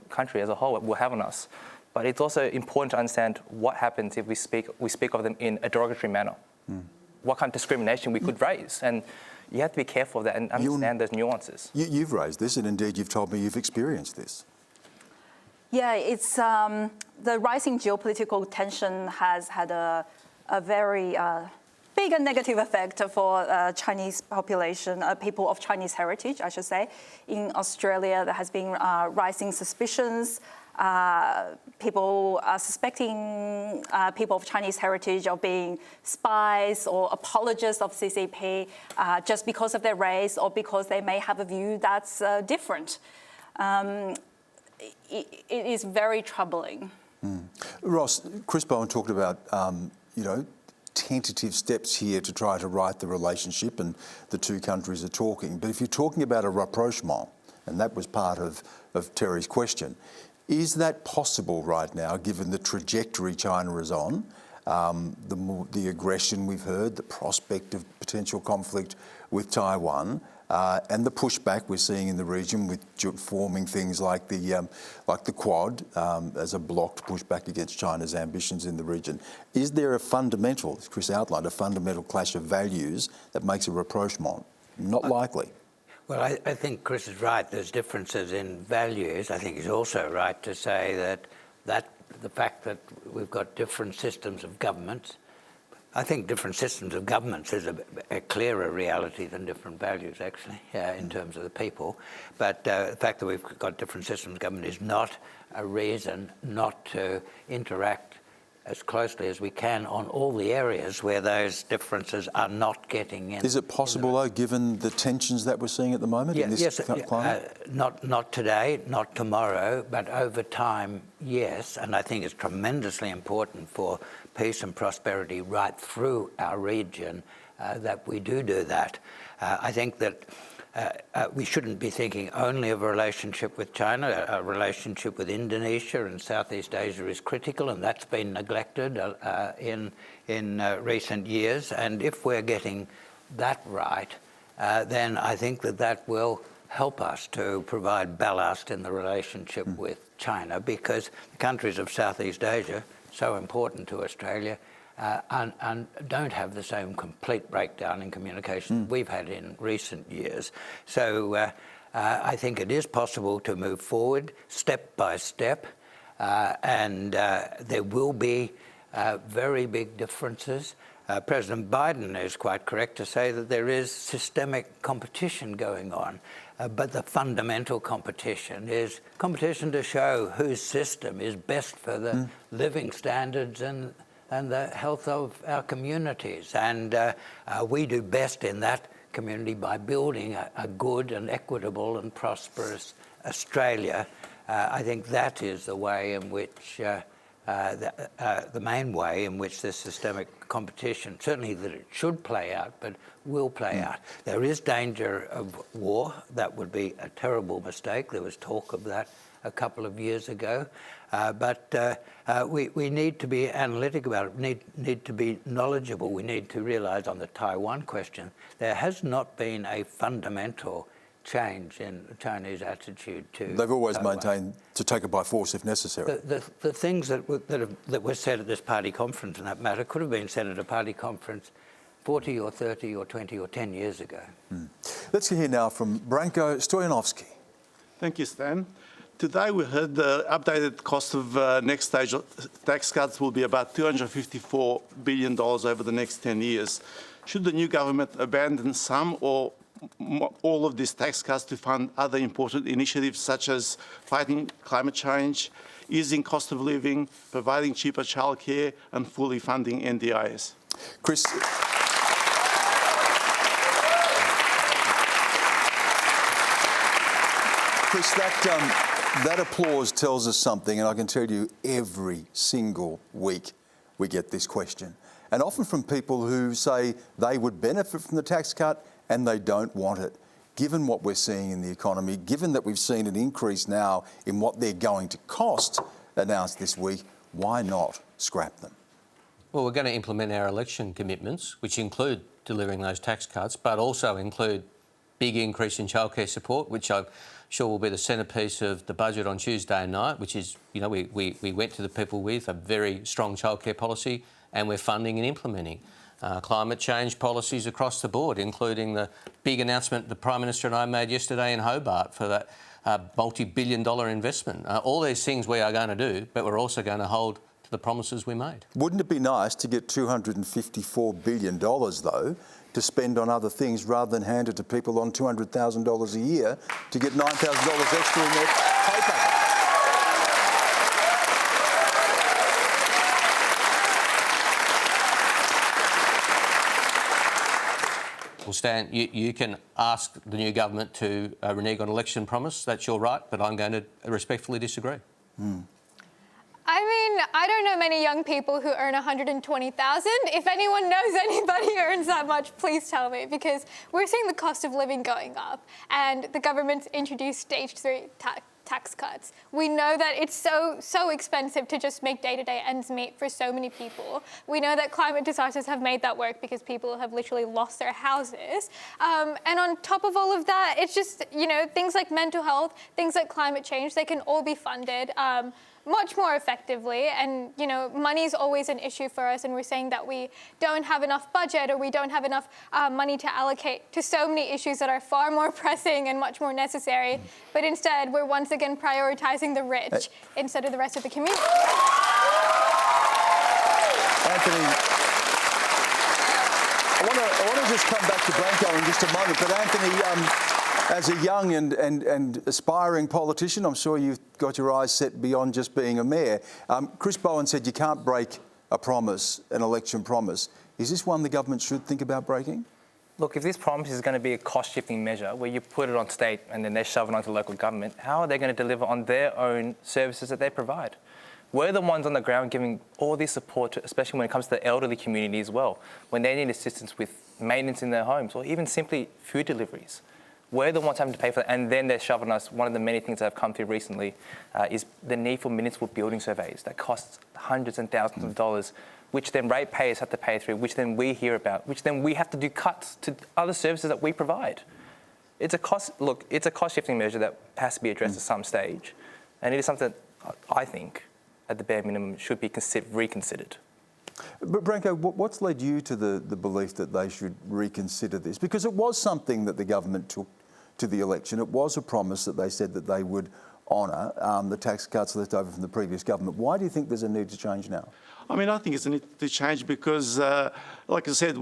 country as a whole will have on us. But it's also important to understand what happens if we speak of them in a derogatory manner. What kind of discrimination we could raise. And you have to be careful of that and understand those nuances. You've raised this, and indeed you've told me you've experienced this. Yeah, it's the rising geopolitical tension has had a very bigger negative effect for Chinese population, people of Chinese heritage, I should say. In Australia, there has been rising suspicions. People are suspecting people of Chinese heritage of being spies or apologists of CCP just because of their race or because they may have a view that's different. It is very troubling. Ross, Chris Bowen talked about, tentative steps here to try to right the relationship, and the two countries are talking. But if you're talking about a rapprochement, and that was part of Terry's question, is that possible right now, given the trajectory China is on, the aggression we've heard, the prospect of potential conflict with Taiwan, and the pushback we're seeing in the region with forming things like the Quad as a blocked pushback against China's ambitions in the region? Is there a fundamental, as Chris outlined, a fundamental clash of values that makes a rapprochement? Not likely. Well, I think Chris is right. There's differences in values. I think he's also right to say that the fact that we've got different systems of governments, I think different systems of governments is a clearer reality than different values, actually, in terms of the people. But the fact that we've got different systems of government is not a reason not to interact as closely as we can on all the areas where those differences are not getting in. Is it possible, though, given the tensions that we're seeing at the moment in this climate? Not today, not tomorrow, but over time, yes. And I think it's tremendously important for peace and prosperity right through our region that we do that. I think that we shouldn't be thinking only of a relationship with China. A relationship with Indonesia and Southeast Asia is critical, and that's been neglected in recent years. And if we're getting that right, then I think that will help us to provide ballast in the relationship with China, because the countries of Southeast Asia, so important to Australia, and don't have the same complete breakdown in communication we've had in recent years. So I think it is possible to move forward step by step, and there will be very big differences. President Biden is quite correct to say that there is systemic competition going on, but the fundamental competition is competition to show whose system is best for the living standards and the health of our communities. And we do best in that community by building a good and equitable and prosperous Australia. I think that is the way in which, the main way in which this systemic competition, certainly that it should play out, but will play out. There is danger of war. That would be a terrible mistake. There was talk of that a couple of years ago. But we need to be analytic about it, need to be knowledgeable. We need to realise on the Taiwan question, there has not been a fundamental change in the Chinese attitude to They've always Taiwan. maintained to take it by force if necessary. The things that were said at this party conference, in that matter, could have been said at a party conference 40 or 30 or 20 or 10 years ago. Let's hear now from Branko Stoyanovsky. Thank you, Stan. Today we heard the updated cost of next stage tax cuts will be about $254 billion over the next 10 years. Should the new government abandon some or all of these tax cuts to fund other important initiatives such as fighting climate change, easing cost of living, providing cheaper childcare and fully funding NDIS? Chris. Chris, that applause tells us something, and I can tell you every single week we get this question. And often from people who say they would benefit from the tax cut and they don't want it. Given what we're seeing in the economy, given that we've seen an increase now in what they're going to cost announced this week, why not scrap them? Well, we're going to implement our election commitments, which include delivering those tax cuts, but also include big increase in childcare support, which I'm sure will be the centrepiece of the budget on Tuesday night, which is, we went to the people with a very strong childcare policy, and we're funding and implementing climate change policies across the board, including the big announcement the Prime Minister and I made yesterday in Hobart for that multi-billion-dollar investment. All these things we are going to do, but we're also going to hold the promises we made. Wouldn't it be nice to get $254 billion, though, to spend on other things rather than hand it to people on $200,000 a year to get $9,000 extra in their pay packet? Well, Stan, you can ask the new government to renege on election promise. That's your right, but I'm going to respectfully disagree. I mean, I don't know many young people who earn $120,000. If anyone knows anybody who earns that much, please tell me, because we're seeing the cost of living going up, and the government's introduced stage 3 tax cuts. We know that it's so expensive to just make day-to-day ends meet for so many people. We know that climate disasters have made that work because people have literally lost their houses. And on top of all of that, it's just, things like mental health, things like climate change, they can all be funded much more effectively. And, money is always an issue for us, and we're saying that we don't have enough budget, or we don't have enough money to allocate to so many issues that are far more pressing and much more necessary. But instead, we're once again prioritizing the rich instead of the rest of the community. Anthony, I want to just come back to Branko in just a moment, but Anthony, as a young and aspiring politician, I'm sure you've got your eyes set beyond just being a mayor. Chris Bowen said you can't break a promise, an election promise. Is this one the government should think about breaking? Look, if this promise is going to be a cost-shifting measure where you put it on state and then they shove it onto local government, how are they going to deliver on their own services that they provide? We're the ones on the ground giving all this support, especially when it comes to the elderly community as well, when they need assistance with maintenance in their homes or even simply food deliveries. We're the ones having to pay for that, and then they're shoving us. One of the many things that have come through recently is the need for municipal building surveys that costs hundreds and thousands of dollars, which then ratepayers have to pay through, which then we hear about, which then we have to do cuts to other services that we provide. It's a cost-shifting measure that has to be addressed at some stage, and it is something that I think, at the bare minimum, should be reconsidered. But Branko, what's led you to the belief that they should reconsider this? Because it was something that the government took to the election. It was a promise that they said that they would honour, the tax cuts left over from the previous government. Why do you think there's a need to change now? I mean, I think it's a need to change because, like I said,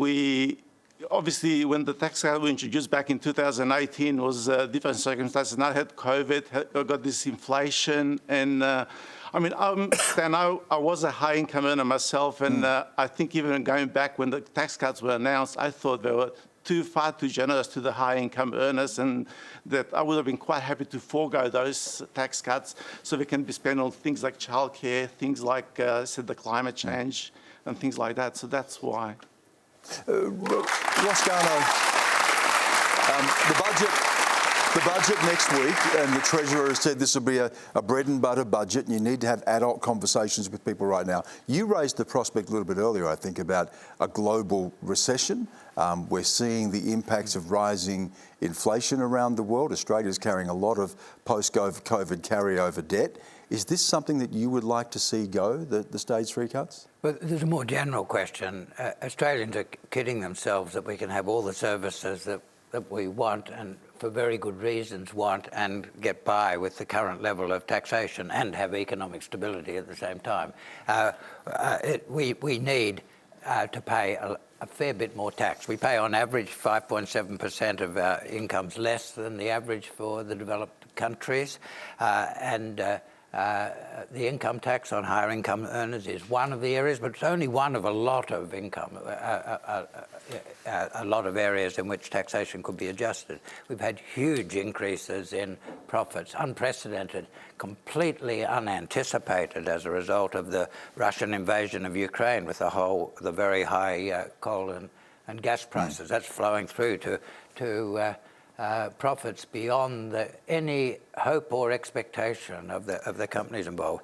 obviously when the tax cut was introduced back in 2018 was different circumstances. Now I had COVID, got this inflation, and Stan, I was a high-income earner myself, and I think even going back when the tax cuts were announced, I thought they were far too generous to the high-income earners, and that I would have been quite happy to forego those tax cuts so they can be spent on things like childcare, things like, the climate change, and things like that. So that's why. Ross Garnaut, the budget next week, and the Treasurer has said this will be a bread and butter budget, and you need to have adult conversations with people right now. You raised the prospect a little bit earlier, I think, about a global recession. We're seeing the impacts of rising inflation around the world. Australia's carrying a lot of post-COVID carryover debt. Is this something that you would like to see go, the stage 3 cuts? Well, there's a more general question. Australians are kidding themselves that we can have all the services that we want and for very good reasons want and get by with the current level of taxation and have economic stability at the same time. We need to pay a fair bit more tax. We pay on average 5.7% of our incomes less than the average for the developed countries, and the income tax on higher income earners is one of the areas, but it's only one of a lot of a lot of areas in which taxation could be adjusted. We've had huge increases in profits, unprecedented, completely unanticipated as a result of the Russian invasion of Ukraine with the very high coal and gas prices. That's flowing through to profits beyond any hope or expectation of the companies involved.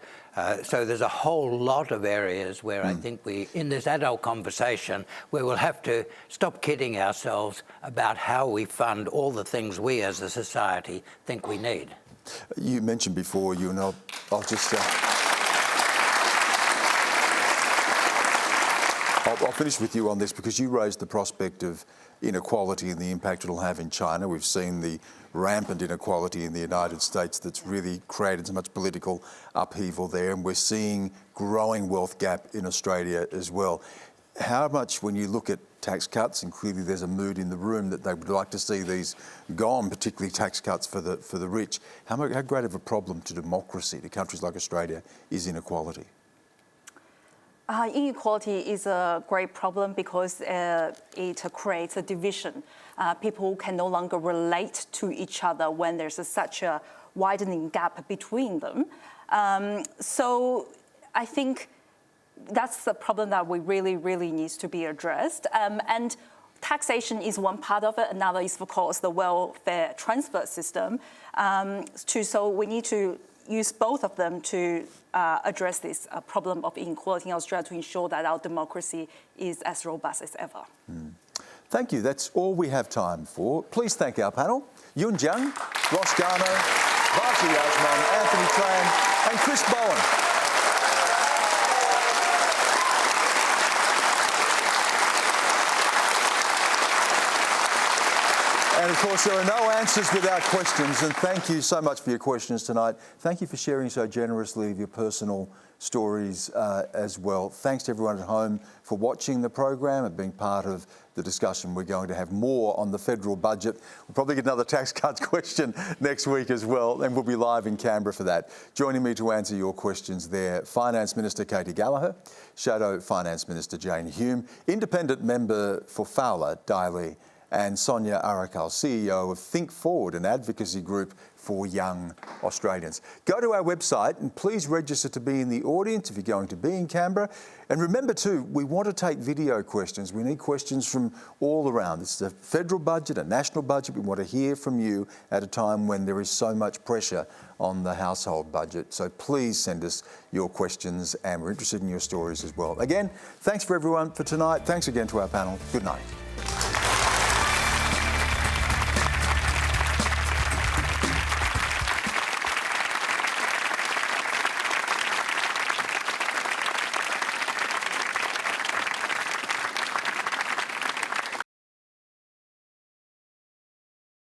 So there's a whole lot of areas where I think in this adult conversation, we will have to stop kidding ourselves about how we fund all the things we as a society think we need. You mentioned before, you and I'll I'll finish with you on this because you raised the prospect of inequality and the impact it'll have in China. We've seen the rampant inequality in the United States that's really created so much political upheaval there, and we're seeing growing wealth gap in Australia as well. How much, when you look at tax cuts, and clearly there's a mood in the room that they would like to see these gone, particularly tax cuts for the rich, how great of a problem to democracy, to countries like Australia, is inequality? Inequality is a great problem because it creates a division. People can no longer relate to each other when there's such a widening gap between them. So I think that's the problem that we really needs to be addressed. And taxation is one part of it. Another is, of course, the welfare transfer system. So we need to use both of them to address this problem of inequality in Australia to ensure that our democracy is as robust as ever. Thank you. That's all we have time for. Please thank our panel: Jiang, Ross Garnaut, Varsha Yajman, Anthony Tran and Chris Bowen. And of course, there are no answers without questions, and thank you so much for your questions tonight. Thank you for sharing so generously of your personal stories as well. Thanks to everyone at home for watching the program and being part of the discussion. We're going to have more on the federal budget. We'll probably get another tax cuts question next week as well, and we'll be live in Canberra for that. Joining me to answer your questions there, Finance Minister Katie Gallagher, Shadow Finance Minister Jane Hume, Independent Member for Fowler, Daly, and Sonia Arakal, CEO of Think Forward, an advocacy group for young Australians. Go to our website and please register to be in the audience if you're going to be in Canberra. And remember too, we want to take video questions. We need questions from all around. This is a federal budget, a national budget. We want to hear from you at a time when there is so much pressure on the household budget. So please send us your questions, and we're interested in your stories as well. Again, thanks for everyone for tonight. Thanks again to our panel. Good night.